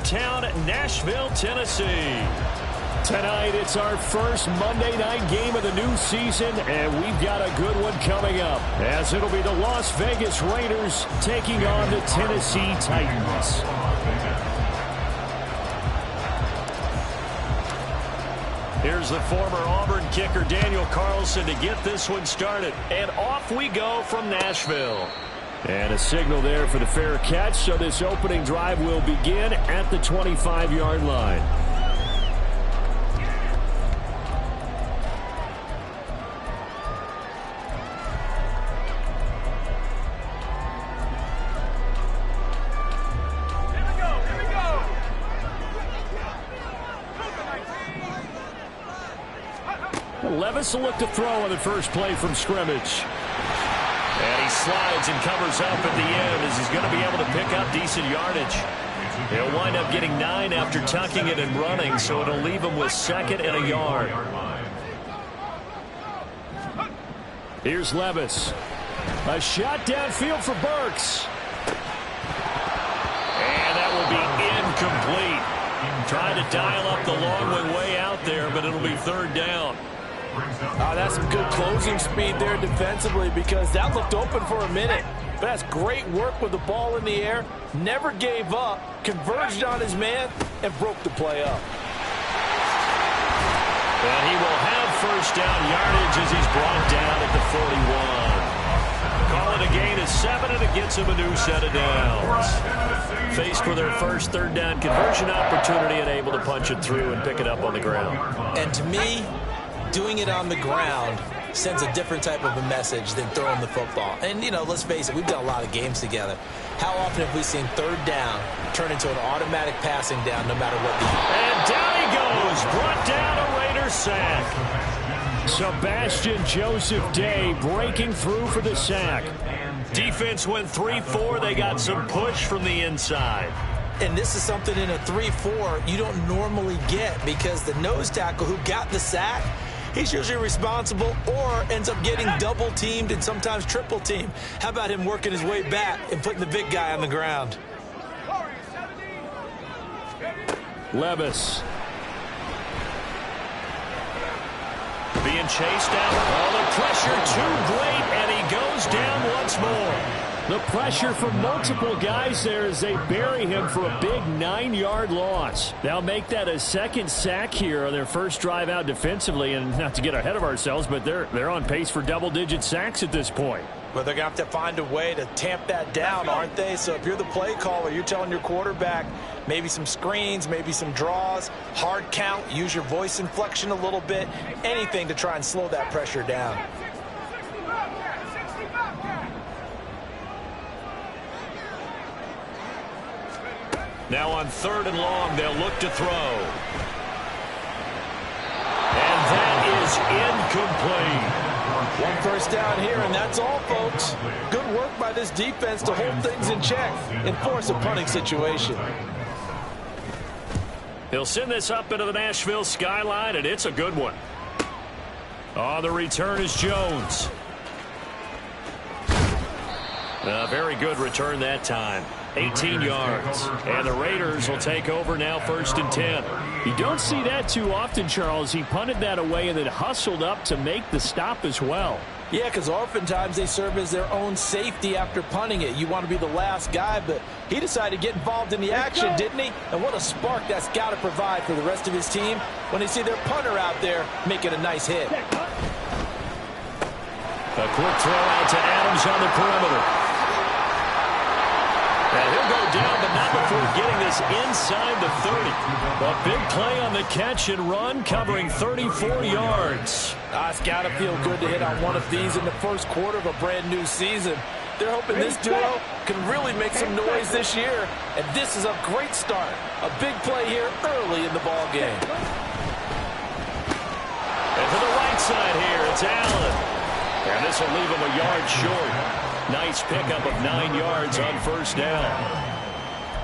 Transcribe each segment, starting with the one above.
hometown, Nashville, Tennessee. Tonight, it's our first Monday night game of the new season, and we've got a good one coming up, as it'll be the Las Vegas Raiders taking on the Tennessee Titans. Here's the former Auburn kicker, Daniel Carlson, to get this one started. And off we go from Nashville. And a signal there for the fair catch, so this opening drive will begin at the 25-yard line. Levis will look to throw on the first play from scrimmage. And he slides and covers up at the end as he's going to be able to pick up decent yardage. He'll wind up getting 9 after tucking it and running, so it'll leave him with 2nd and a yard. Here's Levis. A shot downfield for Burks. And that will be incomplete. Trying to dial up the long way out there, but it'll be 3rd down. That's some good closing speed there defensively, because that looked open for a minute. But that's great work with the ball in the air. Never gave up, converged on his man, and broke the play up. And he will have 1st down yardage as he's brought down at the 41. Call it a gain of 7, and it gets him a new set of downs. Faced with their first 3rd down conversion opportunity and able to punch it through and pick it up on the ground. And to me, doing it on the ground sends a different type of a message than throwing the football. And, you know, let's face it, we've done a lot of games together. How often have we seen 3rd down turn into an automatic passing down no matter what the... And down he goes, brought down a Raider sack. Sebastian Joseph Day breaking through for the sack. Defense went 3-4. They got some push from the inside. And this is something in a 3-4 you don't normally get, because the nose tackle who got the sack, he's usually responsible or ends up getting double-teamed and sometimes triple-teamed. How about him working his way back and putting the big guy on the ground? Levis. Being chased out. Oh, the pressure too great, and he goes down once more. The pressure from multiple guys there as they bury him for a big 9-yard loss. They'll make that a 2nd sack here on their first drive out defensively. And not to get ahead of ourselves, but they're on pace for double-digit sacks at this point. Well, they're going to have to find a way to tamp that down, aren't they? So if you're the play caller, you're telling your quarterback maybe some screens, maybe some draws, hard count, use your voice inflection a little bit, anything to try and slow that pressure down. Now on 3rd and long, they'll look to throw. And that is incomplete. 1 first down here, and that's all, folks. Good work by this defense to hold things in check and force a punting situation. He'll send this up into the Nashville skyline, and it's a good one. On the return is Jones. A very good return that time. 18 yards. And the Raiders will take over now 1st and 10. You don't see that too often, Charles. He punted that away and then hustled up to make the stop as well. Yeah, because oftentimes they serve as their own safety after punting it. You want to be the last guy, but he decided to get involved in the action, didn't he? And what a spark that's got to provide for the rest of his team when they see their punter out there making a nice hit. A quick throw out to Adams on the perimeter. And he'll go down, but not before getting this inside the 30. A big play on the catch and run, covering 34 yards. It's got to feel good to hit on one of these in the first quarter of a brand new season. They're hoping this duo can really make some noise this year, and this is a great start. A big play here early in the ball game. And to the right side here, it's Allen. And this will leave him a yard short. Nice pickup of 9 yards on 1st down.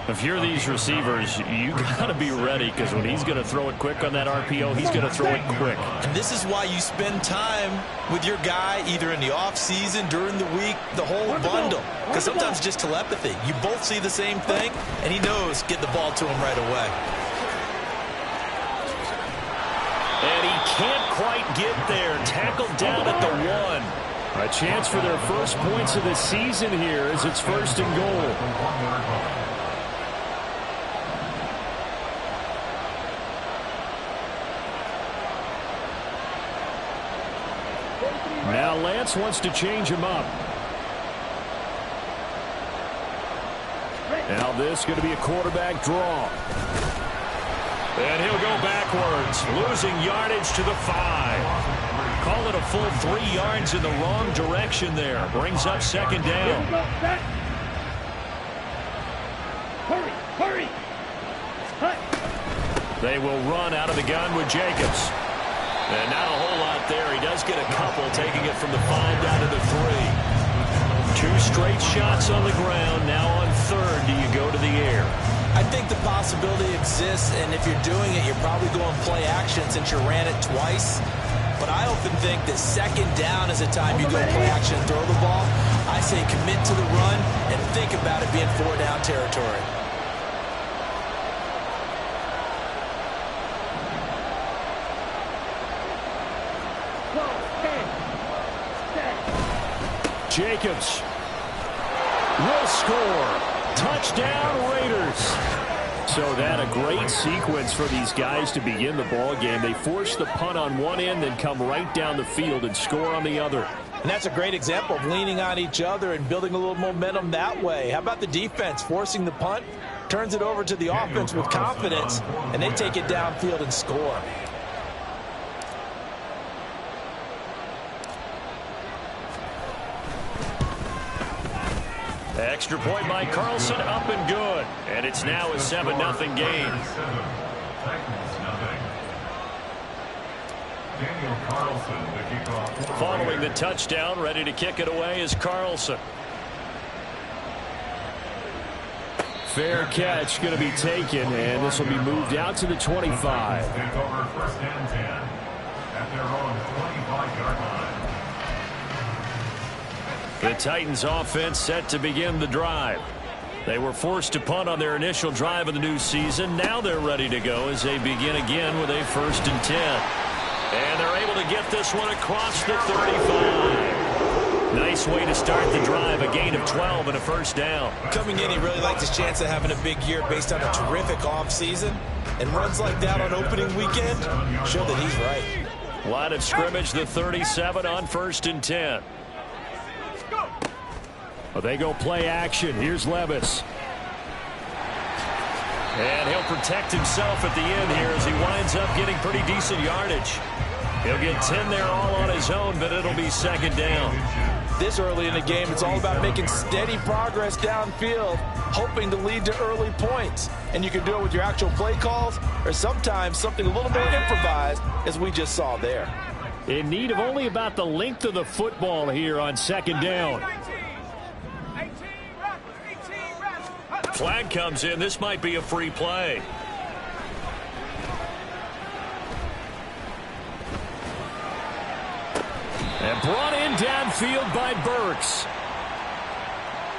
If you're these receivers, you got to be ready, because when he's going to throw it quick on that RPO, he's going to throw it quick. And this is why you spend time with your guy either in the offseason, during the week, the whole bundle. Because sometimes it's just telepathy. You both see the same thing, and he knows get the ball to him right away. And he can't quite get there. Tackled down at the 1. A chance for their first points of the season here as it's 1st and goal. Now Lance wants to change him up. Now this is going to be a quarterback draw. And he'll go backwards, losing yardage to the 5. Call it a full 3 yards in the wrong direction there. Brings up 2nd down. Hurry! They will run out of the gun with Jacobs. And not a whole lot there. He does get a couple, taking it from the 5 down to the 3. 2 straight shots on the ground. Now on 3rd, do you go to the air? I think the possibility exists, and if you're doing it, you're probably going play action since you ran it twice. But I often think that 2nd down is a time you go play action and throw the ball. I say commit to the run and think about it being 4 down territory. Jacobs will score. Touchdown, Raiders. So that a great sequence for these guys to begin the ball game. They force the punt on one end, then come right down the field and score on the other. And that's a great example of leaning on each other and building a little momentum that way. How about the defense forcing the punt, turns it over to the offense with confidence, and they take it downfield and score. Extra point by Carlson, up and good. And it's now a 7-0 game. Following the touchdown, ready to kick it away is Carlson. Fair catch going to be taken, and this will be moved out to the 25. Take over 1st and 10 at their own 25-yard line. The Titans offense set to begin the drive. They were forced to punt on their initial drive of the new season. Now they're ready to go as they begin again with a 1st and 10. And they're able to get this one across the 35. Nice way to start the drive, a gain of 12 and a 1st down. Coming in, he really likes his chance of having a big year based on a terrific offseason. And runs like that on opening weekend show that he's right. Line of scrimmage, the 37 on 1st and 10. Well, they go play action. Here's Levis. And he'll protect himself at the end here as he winds up getting pretty decent yardage. He'll get 10 there all on his own, but it'll be 2nd down. This early in the game, it's all about making steady progress downfield, hoping to lead to early points. And you can do it with your actual play calls or sometimes something a little more improvised, as we just saw there. In need of only about the length of the football here on 2nd down. Flag comes in. This might be a free play. And brought in downfield by Burks.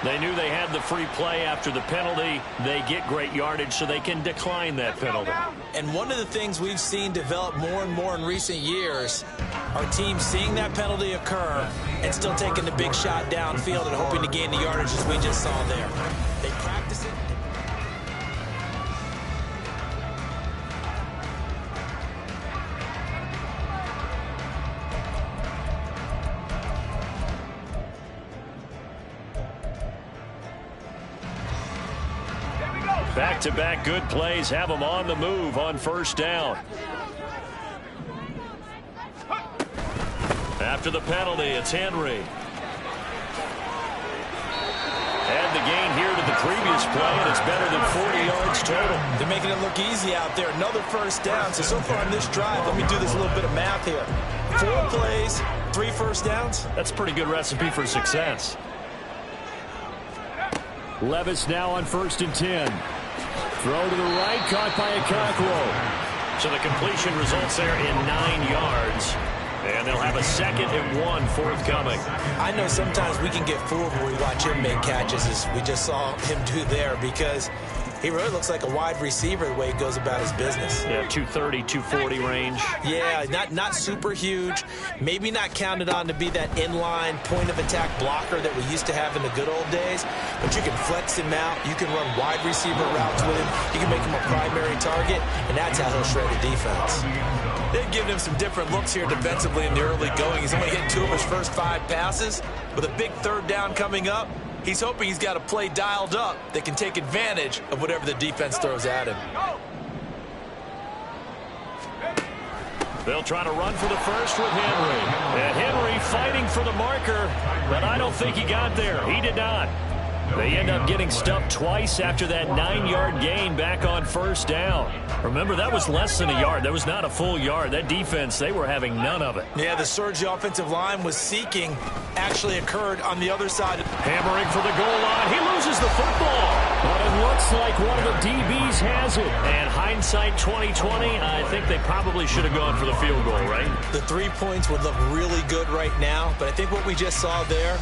They knew they had the free play after the penalty. They get great yardage, so they can decline that penalty. And one of the things we've seen develop more and more in recent years are teams seeing that penalty occur and still taking the big shot downfield and hoping to gain the yardage as we just saw there. They practice it. Back-to-back good plays have them on the move on 1st down. After the penalty, it's Henry. And the gain here to the previous play, and it's better than 40 yards total. They're making it look easy out there. Another 1st down. So far on this drive, let me do this little bit of math here. 4 plays, 3 first downs. That's a pretty good recipe for success. Levis now on 1st and 10. Throw to the right, caught by a Cockrell. So the completion results there in 9 yards. And they'll have a 2nd and 1 forthcoming. I know sometimes we can get fooled when we watch him make catches, as we just saw him do there, because he really looks like a wide receiver the way he goes about his business. Yeah, 230, 240 range. Yeah, not super huge. Maybe not counted on to be that inline point-of-attack blocker that we used to have in the good old days. But you can flex him out. You can run wide receiver routes with him. You can make him a primary target, and that's how he'll shred the defense. They've given him some different looks here defensively in the early going. He's only hitting 2 of his first 5 passes. With a big 3rd down coming up, he's hoping he's got a play dialed up that can take advantage of whatever the defense throws at him. They'll try to run for the first with Henry. And Henry fighting for the marker, but I don't think he got there. He did not. They end up getting stuffed twice after that 9-yard gain back on 1st down. Remember, that was less than a yard. That was not a full yard. That defense, they were having none of it. Yeah, the surge the offensive line was seeking actually occurred on the other side. Hammering for the goal line. He loses the football. But it looks like one of the DBs has it. And hindsight 2020, I think they probably should have gone for the field goal, right? The 3 points would look really good right now, but I think what we just saw there,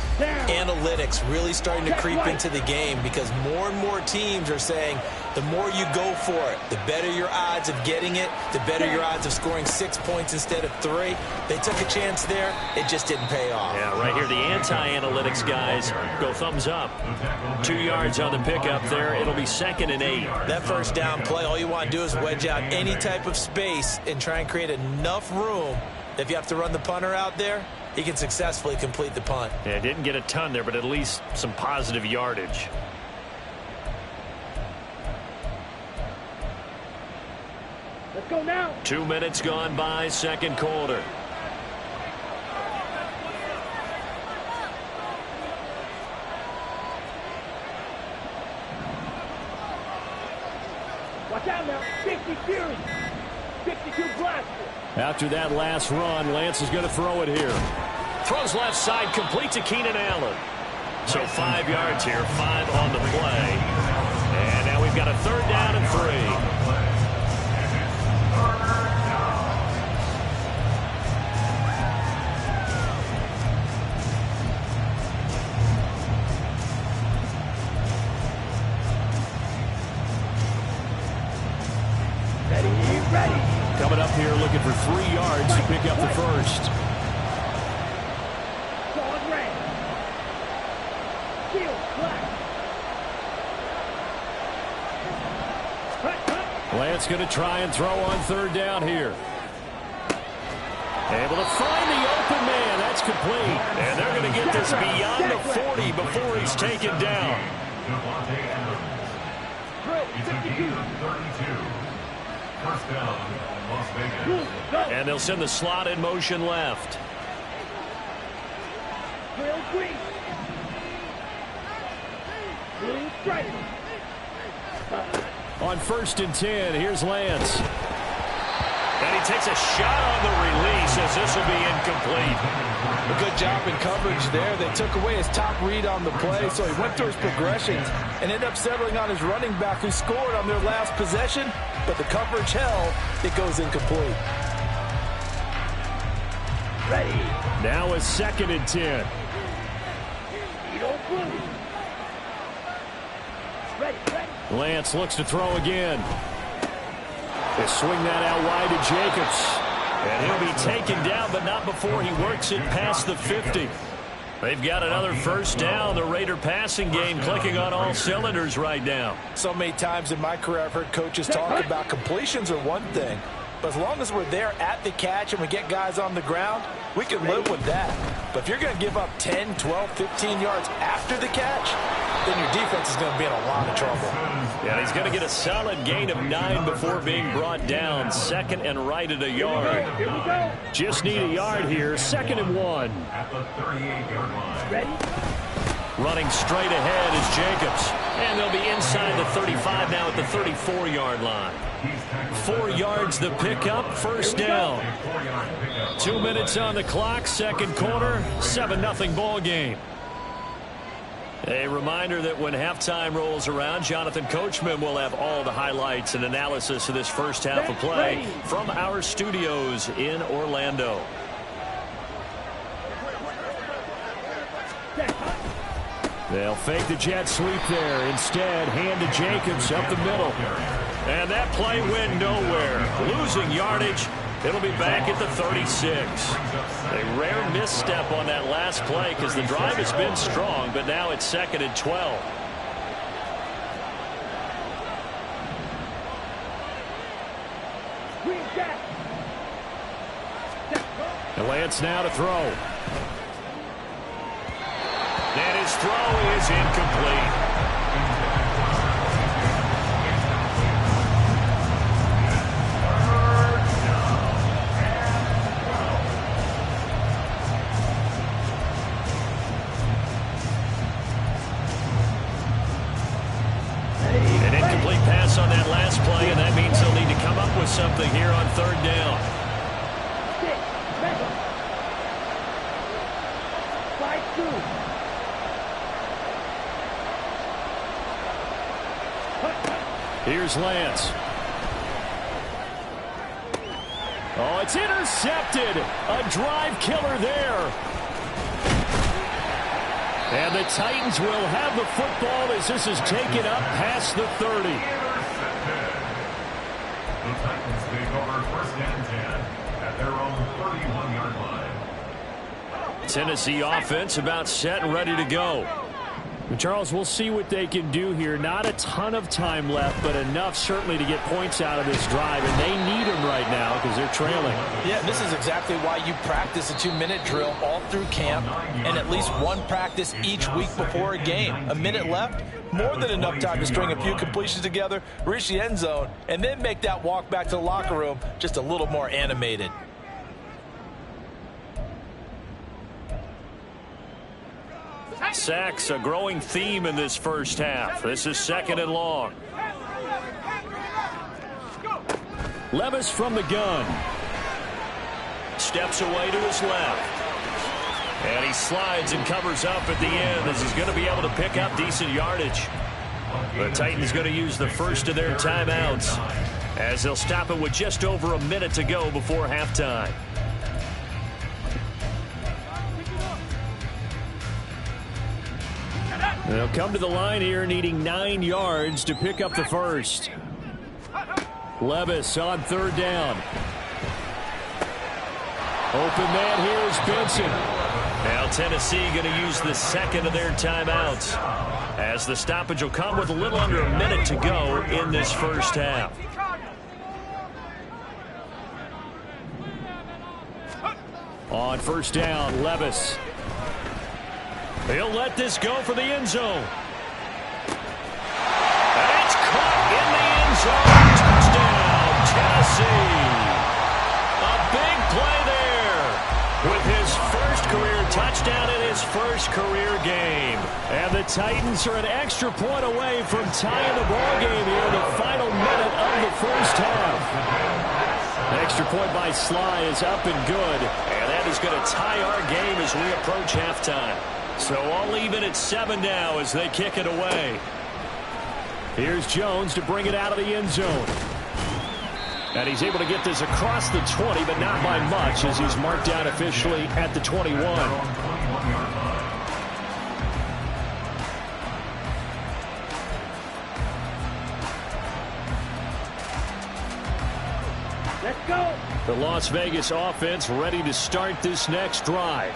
analytics really starting to creep into the game, because more and more teams are saying the more you go for it, the better your odds of getting it, the better your odds of scoring 6 points instead of 3. They took a chance there. It just didn't pay off. Yeah, right here, the anti-analytics guys go thumbs up. 2 yards on the pickup there. It'll be 2nd and 8. That 1st down play, all you want to do is wedge out any type of space and try and create enough room. If you have to run the punter out there, he can successfully complete the punt. Yeah, didn't get a ton there, but at least some positive yardage. Let's go now. 2 minutes gone by, 2nd quarter. Watch out now. 50 Fury. 52 Blaster. After that last run, Lance is going to throw it here. Throws left side, complete to Keenan Allen. So 5 yards here, 5 on the play. And now we've got a 3rd down and 3. Coming up here looking for 3 yards to pick up the first. Solid red. Shield black. Lance going to try and throw on 3rd down here. Able to find the open man. That's complete. And they're going to get this beyond the 40 before he's taken down. First down, Las Vegas. And they'll send the slot in motion left. Drill green. Blue stripe. On 1st and 10, here's Lance. And he takes a shot on the release as this will be incomplete. A good job in coverage there. They took away his top read on the play, so he went through his progressions and ended up settling on his running back, who scored on their last possession, but the coverage held. It goes incomplete. Ready. Now a 2nd and 10. Blue. Ready. Lance looks to throw again. They swing that out wide to Jacobs. And he'll be taken down, but not before he works it past the 50. They've got another 1st down. The Raider passing game clicking on all cylinders right now. So many times in my career I've heard coaches talk about completions are one thing, but as long as we're there at the catch and we get guys on the ground, we can live with that. But if you're going to give up 10, 12, 15 yards after the catch, then your defense is going to be in a lot of trouble. Yeah, he's going to get a solid gain of 9 before being brought down. 2nd and right at a yard. Here we go. Just need a yard here. 2nd and 1. At the 38-yard line. Ready. Running straight ahead is Jacobs. And they'll be inside the 35 now at the 34-yard line. 4 yards the pickup, 1st down. 2 minutes on the clock, 2nd quarter, 7-0 ball game. A reminder that when halftime rolls around, Jonathan Coachman will have all the highlights and analysis of this first half of play from our studios in Orlando. They'll fake the jet sweep there. Instead, hand to Jacobs up the middle. And that play went nowhere. Losing yardage. It'll be back at the 36. A rare misstep on that last play because the drive has been strong, but now it's 2nd and 12. And Lance now to throw. And his throw is incomplete. An incomplete pass on that last play, and that means he'll need to come up with something here on 3rd down. Here's Lance. Oh, it's intercepted. A drive killer there. And the Titans will have the football as this is taken up past the 30. The Titans take over 1st and 10 at their own 31-yard line. Tennessee offense about set and ready to go. Charles, we'll see what they can do here. Not a ton of time left, but enough certainly to get points out of this drive, and they need them right now because they're trailing. Yeah, this is exactly why you practice a 2-minute drill all through camp and at least one practice each week before a game. A minute left, more than enough time to string a few completions together, reach the end zone, and then make that walk back to the locker room just a little more animated. Sacks, a growing theme in this first half. This is 2nd and long. Levis from the gun. Steps away to his left. And he slides and covers up at the end as he's going to be able to pick up decent yardage. The Titans going to use the first of their timeouts as they'll stop it with just over a minute to go before halftime. They'll come to the line here needing 9 yards to pick up the first. Levis on 3rd down. Open man here is Benson. Now Tennessee going to use the 2nd of their timeouts as the stoppage will come with a little under a minute to go in this first half. On 1st down, Levis. He'll let this go for the end zone. And it's caught in the end zone. Touchdown, Tennessee. A big play there with his first career touchdown in his first career game. And the Titans are an extra point away from tying the ball game here in the final minute of the first half. An extra point by Sly is up and good. And that is going to tie our game as we approach halftime. So all even at 7 now as they kick it away. Here's Jones to bring it out of the end zone. And he's able to get this across the 20, but not by much as he's marked down officially at the 21. Let's go. The Las Vegas offense ready to start this next drive.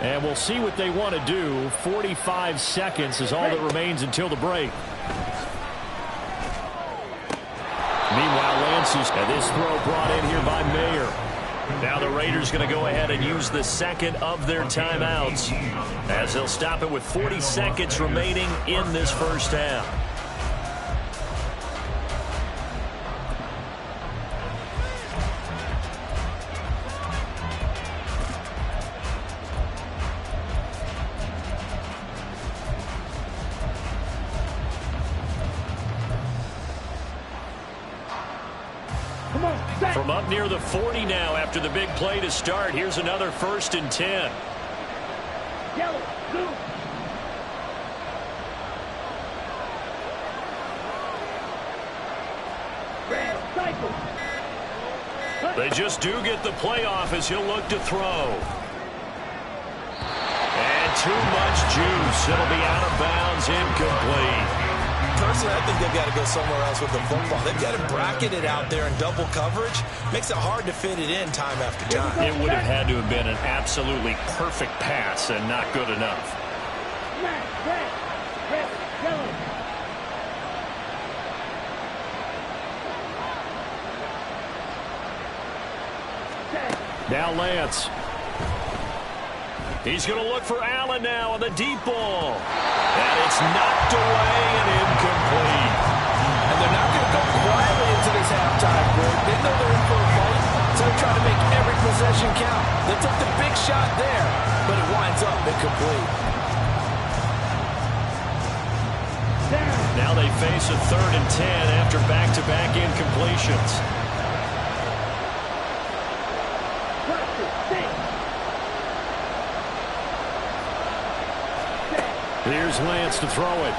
And we'll see what they want to do. 45 seconds is all that remains until the break. Meanwhile, Lance is, and this throw brought in here by Mayer. Now the Raiders going to go ahead and use the 2nd of their timeouts as they'll stop it with 40 seconds remaining in this first half. From up near the 40 now after the big play to start. Here's another 1st and 10. Yellow, blue. Cycle. They just do get the playoff as he'll look to throw. And too much juice. It'll be out of bounds, incomplete. Personally, I think they've got to go somewhere else with the football. They've got to bracket it out there in double coverage. Makes it hard to fit it in time after time. It would have had to have been an absolutely perfect pass and not good enough. Red, yellow. Now Lance. He's going to look for Allen now on the deep ball. And it's knocked away and incomplete. And they're not going to go quietly into this halftime break. They know they're in for a fight, so they're trying to make every possession count. They took the big shot there, but it winds up incomplete. Now they face a 3rd and 10 after back-to-back incompletions. Here's Lance to throw it.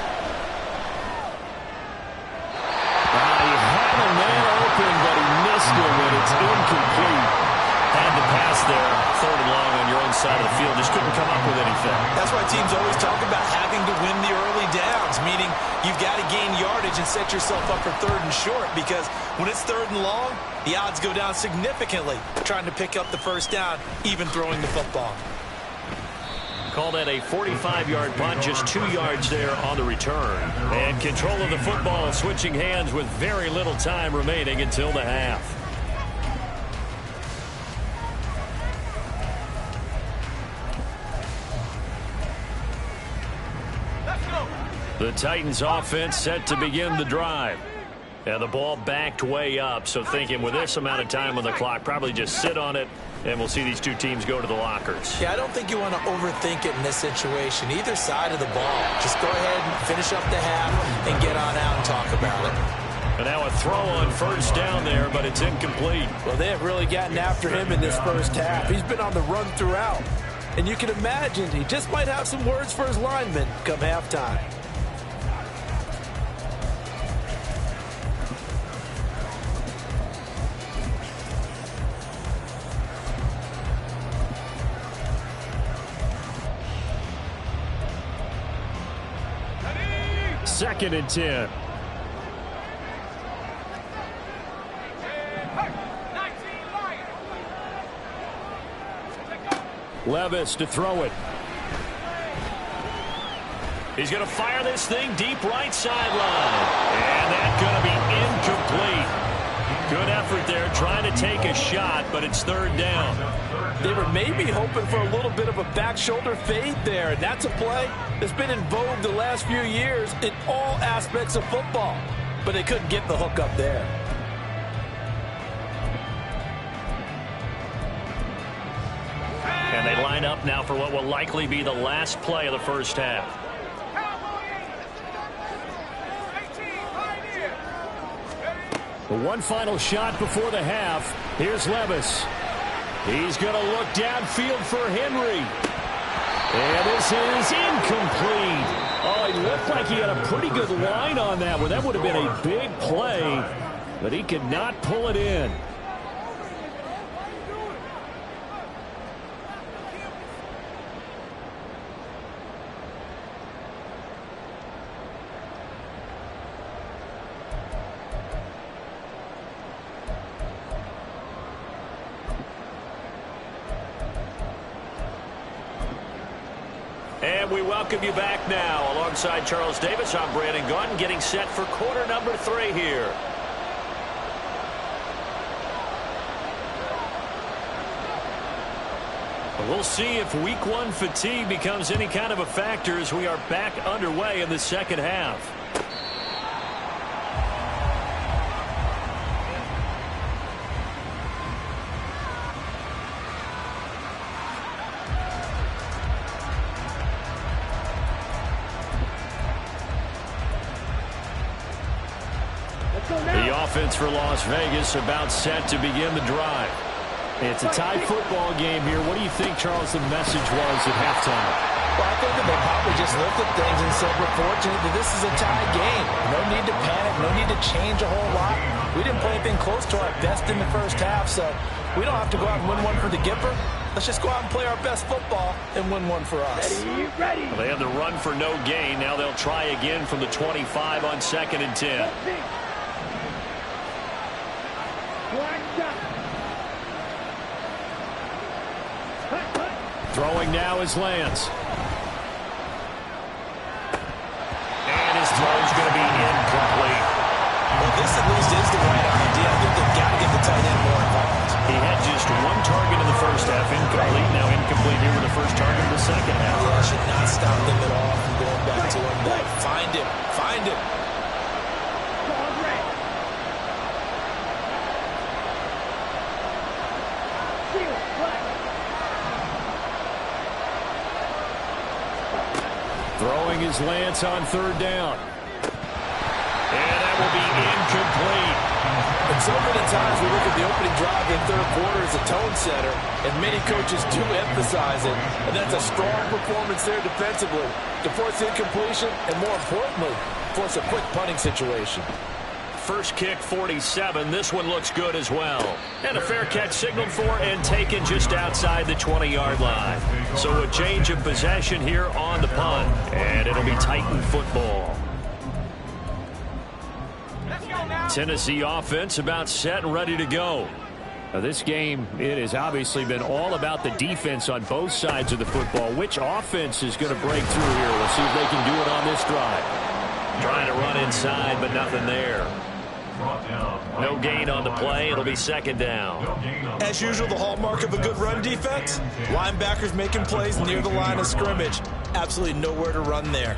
He had a man open, but he missed him, and it's incomplete. Had the pass there, 3rd and long on your own side of the field. Just couldn't come up with anything. That's why teams always talk about having to win the early downs, meaning you've got to gain yardage and set yourself up for 3rd and short, because when it's 3rd and long, the odds go down significantly trying to pick up the first down, even throwing the football. Call that a 45-yard punt, just 2 yards there on the return. And control of the football switching hands with very little time remaining until the half. The Titans offense set to begin the drive. And the ball backed way up, so thinking with this amount of time on the clock, probably just sit on it, and we'll see these two teams go to the lockers. Yeah, I don't think you want to overthink it in this situation. Either side of the ball. Just go ahead and finish up the half and get on out and talk about it. And now a throw on 1st down there, but it's incomplete. Well, they have really gotten after him in this first half. He's been on the run throughout. And you can imagine he just might have some words for his linemen come halftime. Second and 10. Levis to throw it. He's going to fire this thing deep right sideline. And that's going to be incomplete. Good effort there trying to take a shot, but it's 3rd down. They were maybe hoping for a little bit of a back shoulder fade there, and that's a play that's been in vogue the last few years in all aspects of football. But they couldn't get the hook up there. And they line up now for what will likely be the last play of the first half. One final shot before the half. Here's Levis. He's going to look downfield for Henry. And this is incomplete. Oh, he looked like he had a pretty good line on that one. That would have been a big play, but he could not pull it in. And we welcome you back now. Alongside Charles Davis, I'm Brandon Gaudin, getting set for quarter number 3 here. We'll see if week 1 fatigue becomes any kind of a factor as we are back underway in the second half. The offense for Las Vegas about set to begin the drive. It's a tie football game here. What do you think, Charles, the message was at halftime? Well, I think that they probably just looked at things and said, we're fortunate that this is a tie game. No need to panic, no need to change a whole lot. We didn't play anything close to our best in the first half, so we don't have to go out and win one for the Gipper. Let's just go out and play our best football and win one for us. Ready. Well, they have the run for no gain. Now they'll try again from the 25 on 2nd and 10. Throwing now is Lance. And his throw's going to be incomplete. Well, this at least is the right idea. I think they've got to get the tight end more involved. He had just one target in the first half, incomplete. Now incomplete here with the first target in the second half. Yeah, should not stop them at all from going back to him. Find him. Find him. Throwing is Lance on 3rd down. And that will be incomplete. And so many times we look at the opening drive in third quarter as a tone setter, and many coaches do emphasize it, and that's a strong performance there defensively to force incompletion and, more importantly, force a quick punting situation. First kick, 47. This one looks good as well. And a fair catch signaled for and taken just outside the 20-yard line. So a change of possession here on the punt, and it'll be Titan football. Tennessee offense about set and ready to go. Now this game, it has obviously been all about the defense on both sides of the football. Which offense is going to break through here? We'll see if they can do it on this drive. Trying to run inside, but nothing there. No gain on the play. It'll be 2nd down. As usual, the hallmark of a good run defense, linebackers making plays near the line of scrimmage. Absolutely nowhere to run there.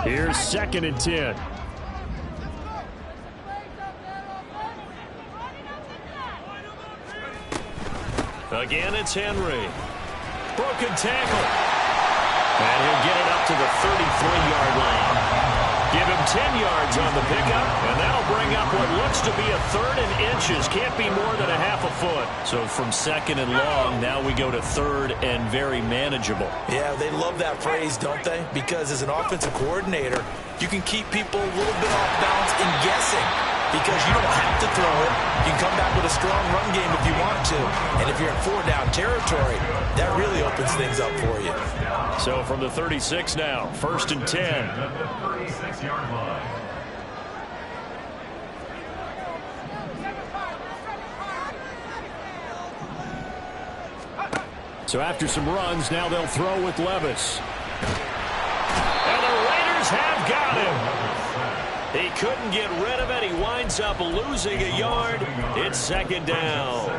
Here's 2nd and 10. Again, it's Henry. Broken tackle. And he'll get it up to the 33-yard line. Give him 10 yards on the pickup, and that'll bring up what looks to be a 3rd and inches. Can't be more than a half a foot. So from 2nd and long, now we go to 3rd and very manageable. Yeah, they love that phrase, don't they? Because as an offensive coordinator, you can keep people a little bit off balance in guessing. Because you don't have to throw it. You can come back with a strong run game if you want to. And if you're in 4-down territory, that really opens things up for you. So from the 36 now, 1st and 10. So after some runs, now they'll throw with Levis. And the Raiders have got him. He couldn't get rid of it. He winds up losing a yard. It's 2nd down.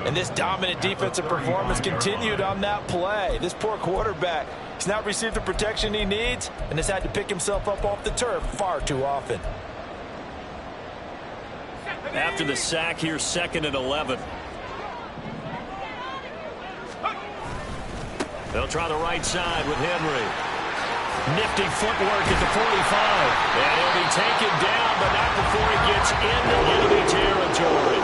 And this dominant defensive performance continued on that play. This poor quarterback has not received the protection he needs and has had to pick himself up off the turf far too often. After the sack, here's 2nd and 11. They'll try the right side with Henry. Nifty footwork at the 45. And he'll be taken down, but not before he gets into enemy territory.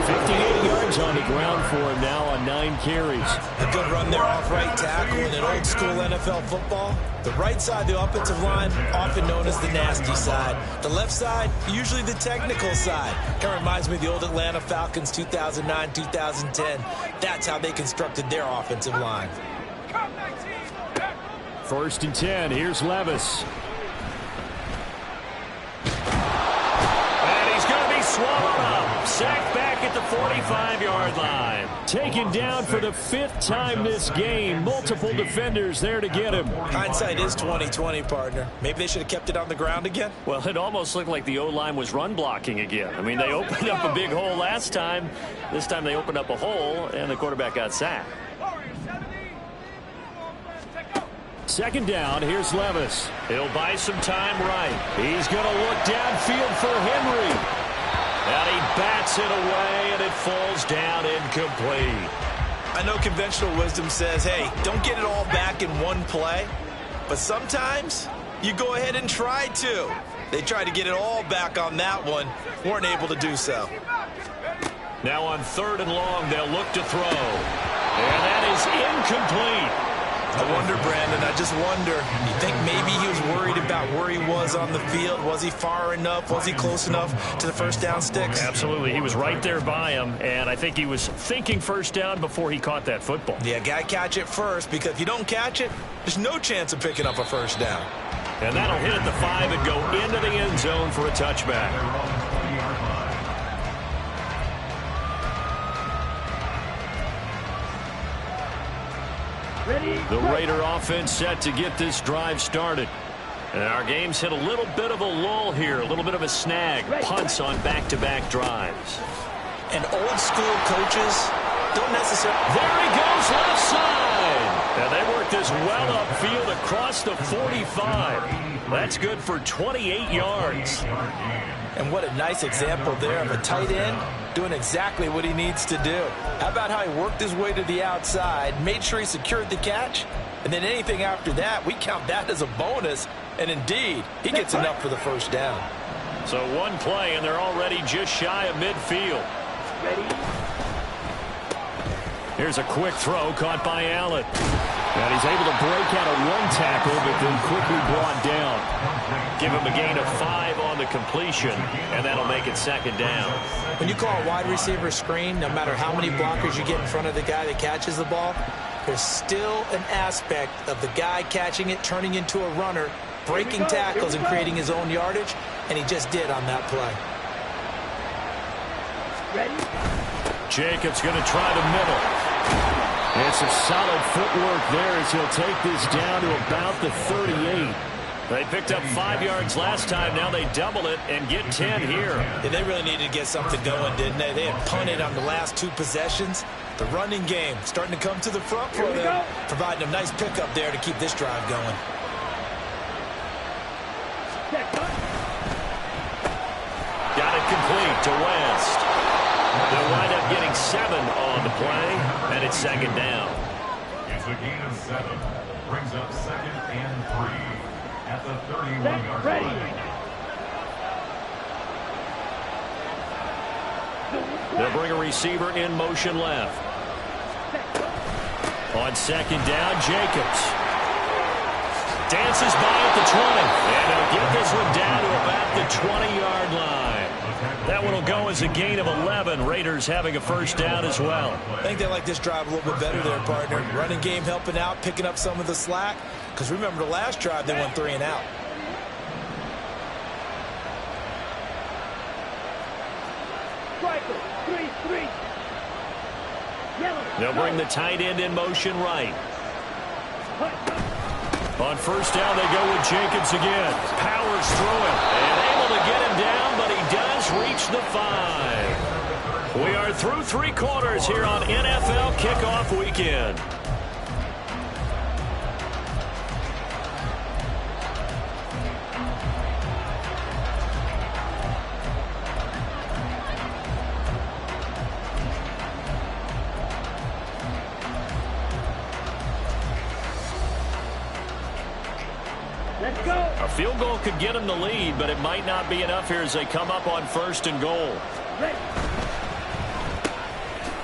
58 yards on the ground for him now on 9 carries. A good run there off right tackle in an old school NFL football. The right side of the offensive line, often known as the nasty side. The left side, usually the technical side. Kind of reminds me of the old Atlanta Falcons 2009-2010. That's how they constructed their offensive line. 1st and 10. Here's Levis. And he's going to be swallowed up. Sacked back at the 45-yard line. Taken down for the 5th time this game. Multiple defenders there to get him. Hindsight is 20/20, partner. Maybe they should have kept it on the ground again. Well, it almost looked like the O-line was run blocking again. I mean, they opened up a big hole last time. This time they opened up a hole, and the quarterback got sacked. 2nd down, here's Levis. He'll buy some time right. He's going to look downfield for Henry. And he bats it away, and it falls down incomplete. I know conventional wisdom says, hey, don't get it all back in one play. But sometimes you go ahead and try to. They tried to get it all back on that one. Weren't able to do so. Now on 3rd and long, they'll look to throw. And that is incomplete. I wonder, Brandon, I just wonder, you think maybe he was worried about where he was on the field? Was he far enough? Was he close enough to the first down sticks? Absolutely. He was right there by him, and I think he was thinking first down before he caught that football. Yeah, got to catch it first, because if you don't catch it, there's no chance of picking up a first down. And that'll hit at the 5 and go into the end zone for a touchback. The Raider offense set to get this drive started. And our game's hit a little bit of a lull here, a little bit of a snag. Punts on back-to-back drives. And old school coaches don't necessarily... There he goes, left side. And they work this well upfield across the 45. That's good for 28 yards. And what a nice example there of a tight end doing exactly what he needs to do. How about how he worked his way to the outside, made sure he secured the catch, and then anything after that, we count that as a bonus. And indeed, he gets enough for the first down. So one play, and they're already just shy of midfield. Here's a quick throw caught by Allen. And he's able to break out of one tackle, but then quickly brought down. Give him a gain of 5 on the completion, and that'll make it second down. When you call a wide receiver screen, no matter how many blockers you get in front of the guy that catches the ball, there's still an aspect of the guy catching it, turning into a runner, breaking tackles and creating his own yardage, and he just did on that play. Jacobs going to try the middle. And some solid footwork there as he'll take this down to about the 38. They picked up 5 yards last time. Now they double it and get 10 here. Yeah, they really needed to get something going, didn't they? They had punted on the last 2 possessions. The running game starting to come to the front for them, providing a nice pickup there to keep this drive going. Got it complete to West. They'll wind up getting 7 on the play, and it's second down. It's a gain of 7. Brings up 2nd and 3 at the 31-yard line. They'll bring a receiver in motion left. On second down, Jacobs. Dances by at the 20. And they'll get this one down to about the 20-yard line. That one will go as a gain of 11. Raiders having a first down as well. I think they like this drive a little bit better there, partner. Running game helping out, picking up some of the slack. Because remember the last drive, they went 3 and out. They'll bring the tight end in motion right. On first down, they go with Jacobs again. Powers through him. And able to get him down, but he does reach the 5. We are through 3 quarters here on NFL Kickoff Weekend. A field goal could get them the lead, but it might not be enough here as they come up on 1st and goal.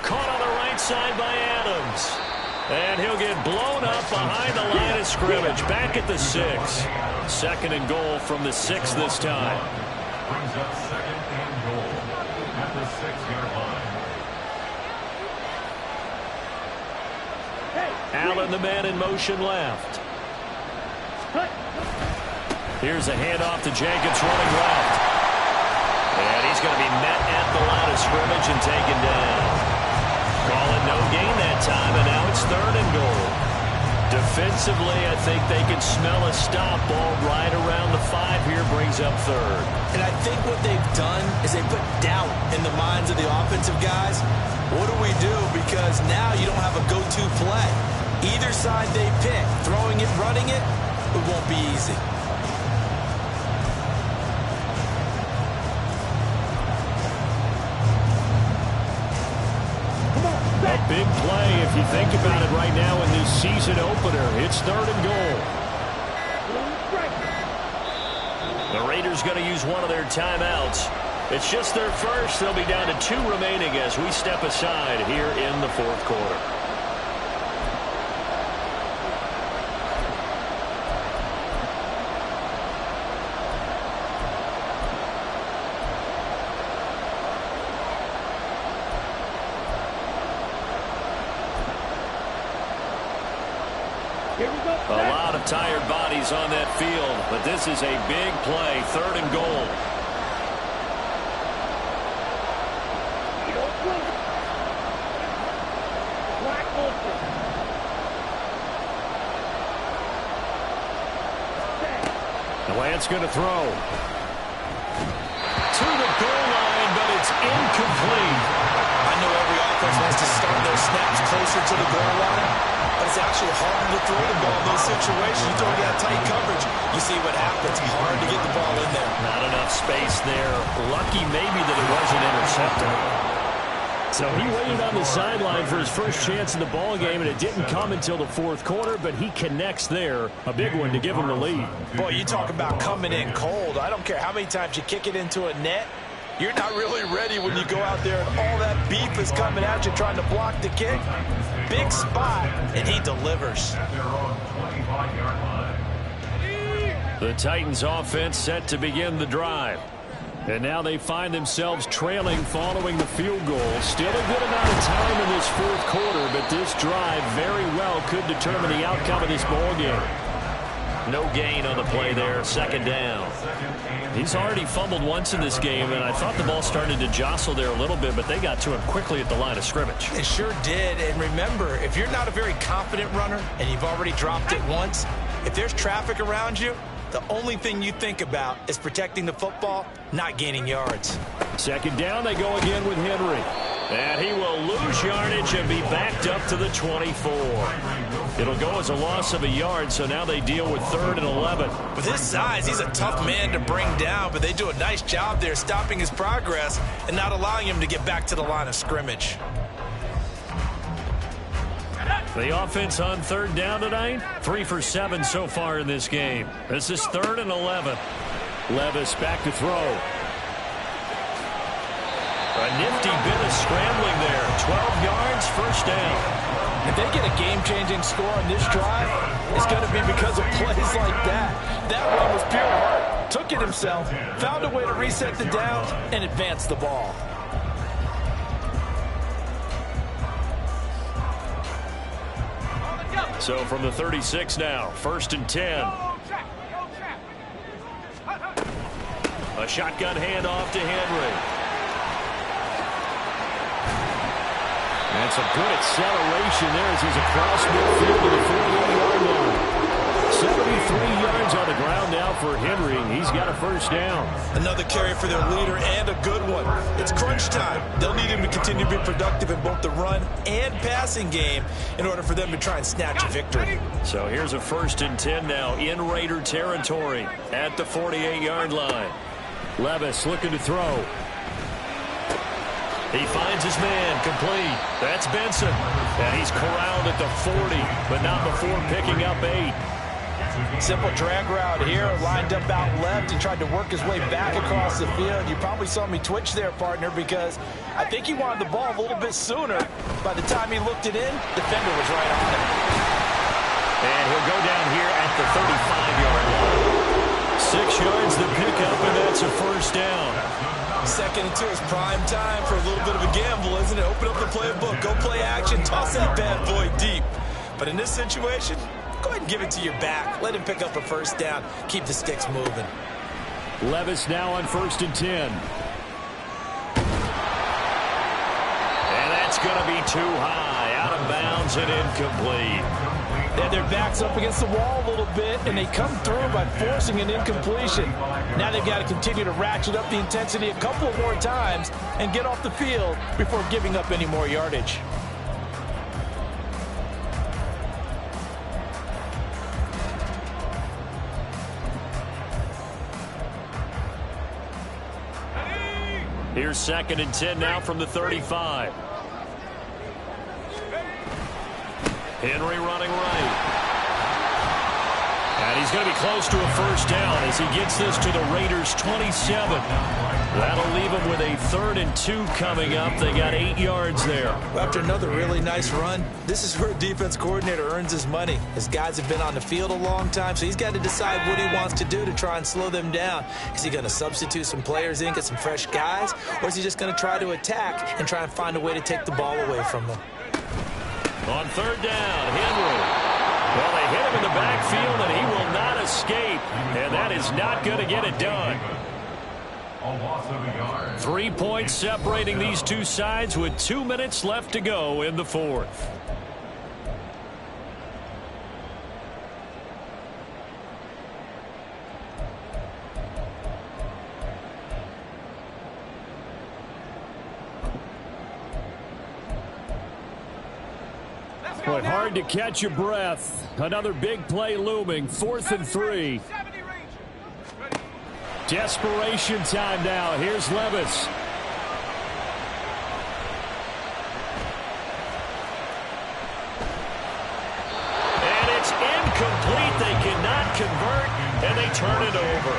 Caught on the right side by Adams. And he'll get blown up behind the line of scrimmage. Back at the 6. 2nd and goal from the 6 this time. Brings up 2nd and goal at the 6-yard line. Allen, the man in motion left. Here's a handoff to Jacobs running left. And he's going to be met at the line of scrimmage and taken down. Call it no gain that time, and now it's 3rd and goal. Defensively, I think they can smell a stop ball right around the 5 here, brings up 3rd. And I think what they've done is they put doubt in the minds of the offensive guys. What do we do? Because now you don't have a go-to play. Either side they pick, throwing it, running it, it won't be easy. A big play if you think about it right now in this season opener. It's 3rd and goal. The Raiders going to use one of their timeouts. It's just their first. They'll be down to 2 remaining as we step aside here in the fourth quarter. A lot of tired bodies on that field, but this is a big play, 3rd and goal. The Lance going to throw. To the goal line, but it's incomplete. I know every offense wants to start their snaps closer to the goal line, but it's actually hard to throw the ball in those situations. You don't get tight coverage. You see what happens. Hard to get the ball in there. Not enough space there. Lucky maybe that it wasn't intercepted. So he waited on the sideline for his first chance in the ball game, and it didn't come until the fourth quarter, but he connects there. A big one to give him the lead. Boy, you talk about coming in cold. I don't care how many times you kick it into a net. You're not really ready when you go out there and all that beef is coming at you trying to block the kick. Big spot, and he delivers. At their own 25-yard line. The Titans offense set to begin the drive. And now they find themselves trailing following the field goal. Still a good amount of time in this fourth quarter, but this drive very well could determine the outcome of this ball game. No gain on the play there, 2nd down. He's already fumbled once in this game, and I thought the ball started to jostle there a little bit, but they got to him quickly at the line of scrimmage. It sure did. And remember, if you're not a very confident runner and you've already dropped it once, if there's traffic around you, the only thing you think about is protecting the football, not gaining yards. 2nd down, they go again with Henry. And he will lose yardage and be backed up to the 24. It'll go as a loss of a yard, so now they deal with 3rd and 11. With his size, he's a tough man to bring down, but they do a nice job there stopping his progress and not allowing him to get back to the line of scrimmage. The offense on 3rd down tonight, 3 for 7 so far in this game. This is 3rd and 11. Levis back to throw. A nifty bit of scrambling there. 12 yards, 1st down. If they get a game-changing score on this drive, it's going to be because of plays like that. That run was pure heart. Took it himself, found a way to reset the downs, and advance the ball. So from the 36 now, 1st and 10. A shotgun handoff to Henry. And some good acceleration there as he's across midfield to the 41-yard line. 73 yards on the ground now for Henry. He's got a 1st down. Another carry for their leader and a good one. It's crunch time. They'll need him to continue to be productive in both the run and passing game in order for them to try and snatch a victory. So here's a 1st and 10 now in Raider territory at the 48-yard line. Levis looking to throw. He finds his man, complete. That's Benson. And he's corralled at the 40, but not before picking up 8. Simple drag route here, lined up out left and tried to work his way back across the field. You probably saw me twitch there, partner, because I think he wanted the ball a little bit sooner. By the time he looked it in, defender was right on him. And he'll go down here at the 35-yard line. 6 yards to pick up, and that's a 1st down. 2nd and 2 is prime time for a little bit of a gamble, isn't it? Open up the playbook, go play action, toss that bad boy deep. But in this situation, go ahead and give it to your back. Let him pick up a 1st down. Keep the sticks moving. Levis now on 1st and 10. And that's going to be too high. Out of bounds and incomplete. They had their backs up against the wall a little bit, and they come through by forcing an incompletion. Now they've got to continue to ratchet up the intensity a couple more times and get off the field before giving up any more yardage. Here's 2nd and 10 now from the 35. Henry running right. And he's going to be close to a first down as he gets this to the Raiders' 27. That'll leave him with a 3rd and 2 coming up. They got 8 yards there. After another really nice run, this is where a defense coordinator earns his money. His guys have been on the field a long time, so he's got to decide what he wants to do to try and slow them down. Is he going to substitute some players in, get some fresh guys, or is he just going to try to attack and try and find a way to take the ball away from them? On 3rd down, Henry. Well, they hit him in the backfield, and he will not escape. And that is not going to get it done. 3 points separating these two sides with 2 minutes left to go in the 4th. Boy, hard to catch your breath. Another big play looming. 4th and 3. Desperation time now. Here's Levis. And it's incomplete. They cannot convert, and they turn it over.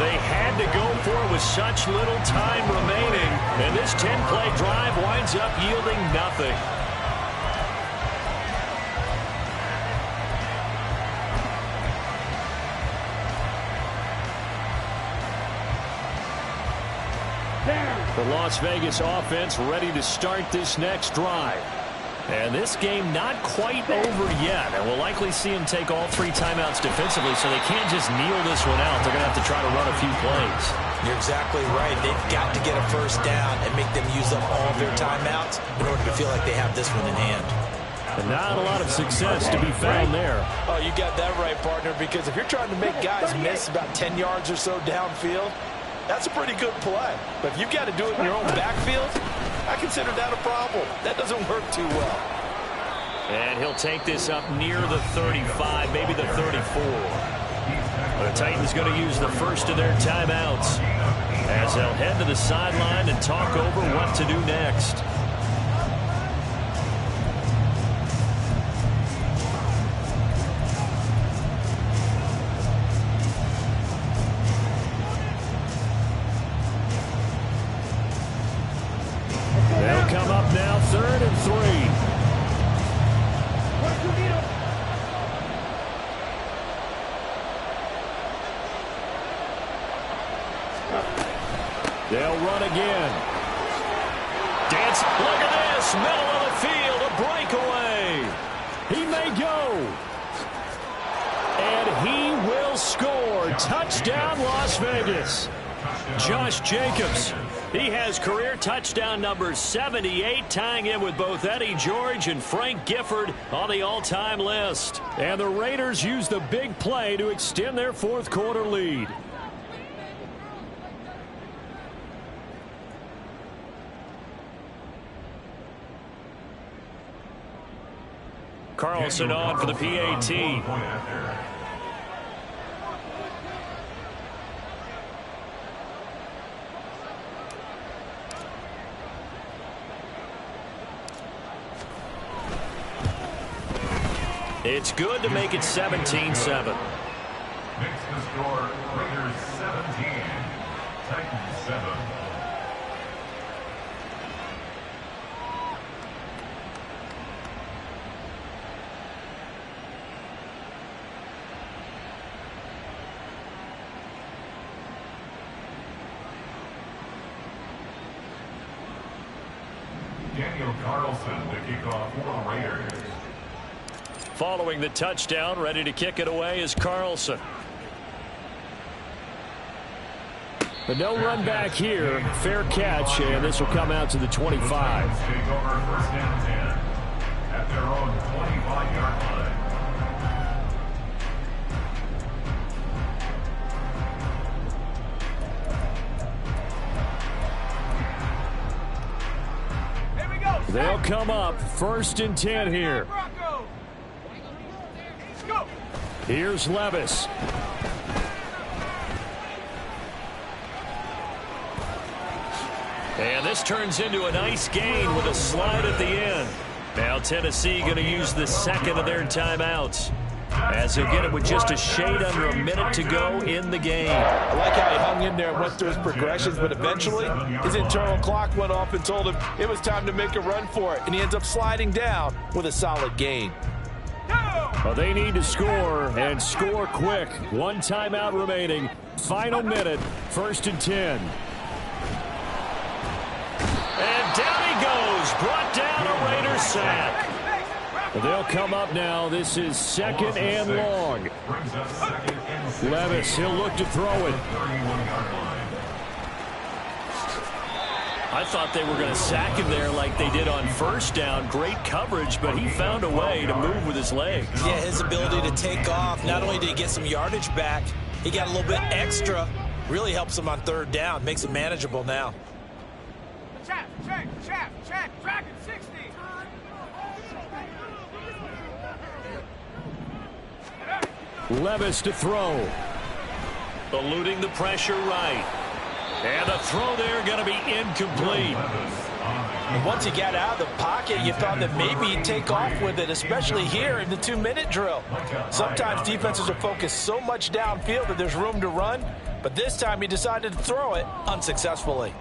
They had to go for it with such little time remaining, and this 10-play drive winds up yielding nothing. The Las Vegas offense ready to start this next drive. And this game not quite over yet. And we'll likely see him take all 3 timeouts defensively, so they can't just kneel this one out. They're going to have to try to run a few plays. You're exactly right. They've got to get a first down and make them use up all of their timeouts in order to feel like they have this one in hand. And not a lot of success to be found there. Oh, you got that right, partner, because if you're trying to make guys miss about 10 yards or so downfield, that's a pretty good play. But if you've got to do it in your own backfield, I consider that a problem. That doesn't work too well. And he'll take this up near the 35, maybe the 34. The Titans going to use the first of their timeouts as they'll head to the sideline and talk over what to do next. They'll come up now, 3rd and 3. They'll run again. Dance. Look at this. Middle of the field. A breakaway. He may go. And he will score. Touchdown, Las Vegas. Josh Jacobs. He has career touchdown number 78, tying in with both Eddie George and Frank Gifford on the all-time list. And the Raiders use the big play to extend their 4th quarter lead. Carlson on for the PAT. It's good to make it 17-7. Makes the score Raiders 17, Titans 7. Daniel Carlson to kick off for the Raiders. Following the touchdown, ready to kick it away is Carlson. But no run back here. Fair catch, and this will come out to the 25. Take over 1st and 10 at their own 25-yard line. They'll come up 1st and 10 here. Here's Levis. And this turns into a nice gain with a slide at the end. Now Tennessee going to use the 2nd of their timeouts. as he'll get it with just a shade under a minute to go in the game. I like how he hung in there and went through his progressions, but eventually his internal clock went off and told him it was time to make a run for it, and he ends up sliding down with a solid gain. Well, they need to score, and score quick. One timeout remaining. Final minute, 1st and 10. And down he goes. Brought down a Raiders sack. They'll come up now. This is 2nd and long. Levis, he'll look to throw it. I thought they were going to sack him there like they did on 1st down. Great coverage, but he found a way to move with his legs. Yeah, his ability to take off. Not only did he get some yardage back, he got a little bit extra. Really helps him on 3rd down. Makes it manageable now. Check, dragon 60. Levis to throw. Eluding the pressure right. And the throw there going to be incomplete. And once he got out of the pocket, you thought that maybe he'd take off with it, especially here in the 2-minute drill. Sometimes defenses are focused so much downfield that there's room to run, but this time he decided to throw it unsuccessfully.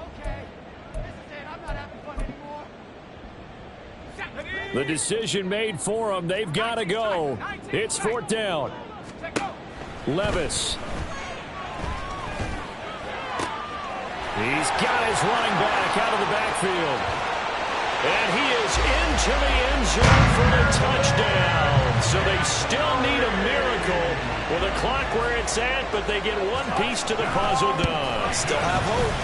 Okay, this is it. I'm not having fun anymore. The decision made for them. They've got to go. It's 4th down. Levis. He's got his running back out of the backfield. And he is into the end zone for the touchdown. So they still need a miracle with the clock where it's at, but they get one piece to the puzzle done. Still have hope.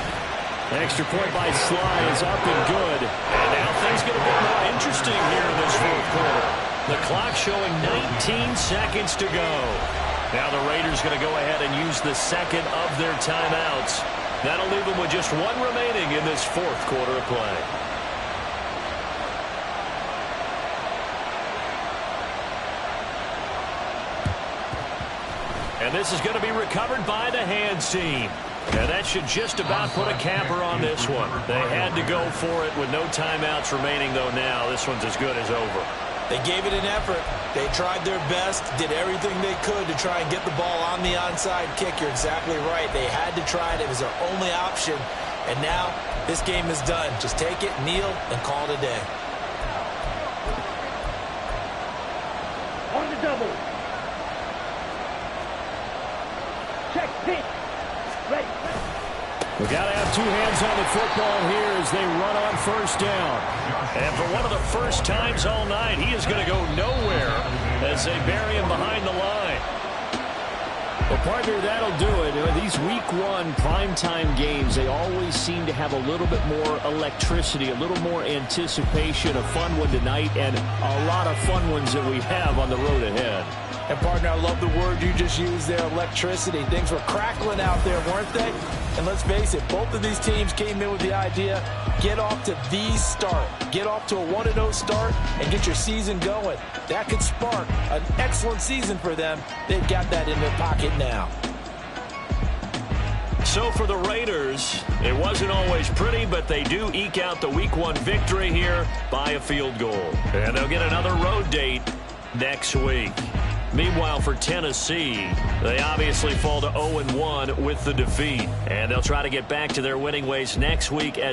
Extra point by Sly is up and good. And now things get a bit more interesting here in this 4th quarter. The clock showing 19 seconds to go. Now the Raiders going to go ahead and use the 2nd of their timeouts. That'll leave them with just one remaining in this 4th quarter of play. And this is going to be recovered by the hands team. And that should just about put a capper on this one. They had to go for it with no timeouts remaining, though now this one's as good as over. They gave it an effort. They tried their best, did everything they could to try and get the ball on the onside kick. You're exactly right. They had to try it. It was their only option. And now this game is done. Just take it, kneel, and call it a day. On the double. Check, pitch. Ready. We got to have 2 hands on the football here as they run on 1st down. And for one of the first times all night, he is going to go nowhere as they bury him behind the line. Well, partner, that'll do it. These week 1 primetime games, they always seem to have a little bit more electricity, a little more anticipation. A fun one tonight, and a lot of fun ones that we have on the road ahead. And, partner, I love the word you just used there, electricity. Things were crackling out there, weren't they? And let's face it, both of these teams came in with the idea, get off to the start. Get off to a 1-0 start and get your season going. That could spark an excellent season for them. They've got that in their pocket now. So for the Raiders, it wasn't always pretty, but they do eke out the Week 1 victory here by a field goal. And they'll get another road date next week. Meanwhile, for Tennessee, they obviously fall to 0-1 with the defeat. And they'll try to get back to their winning ways next week as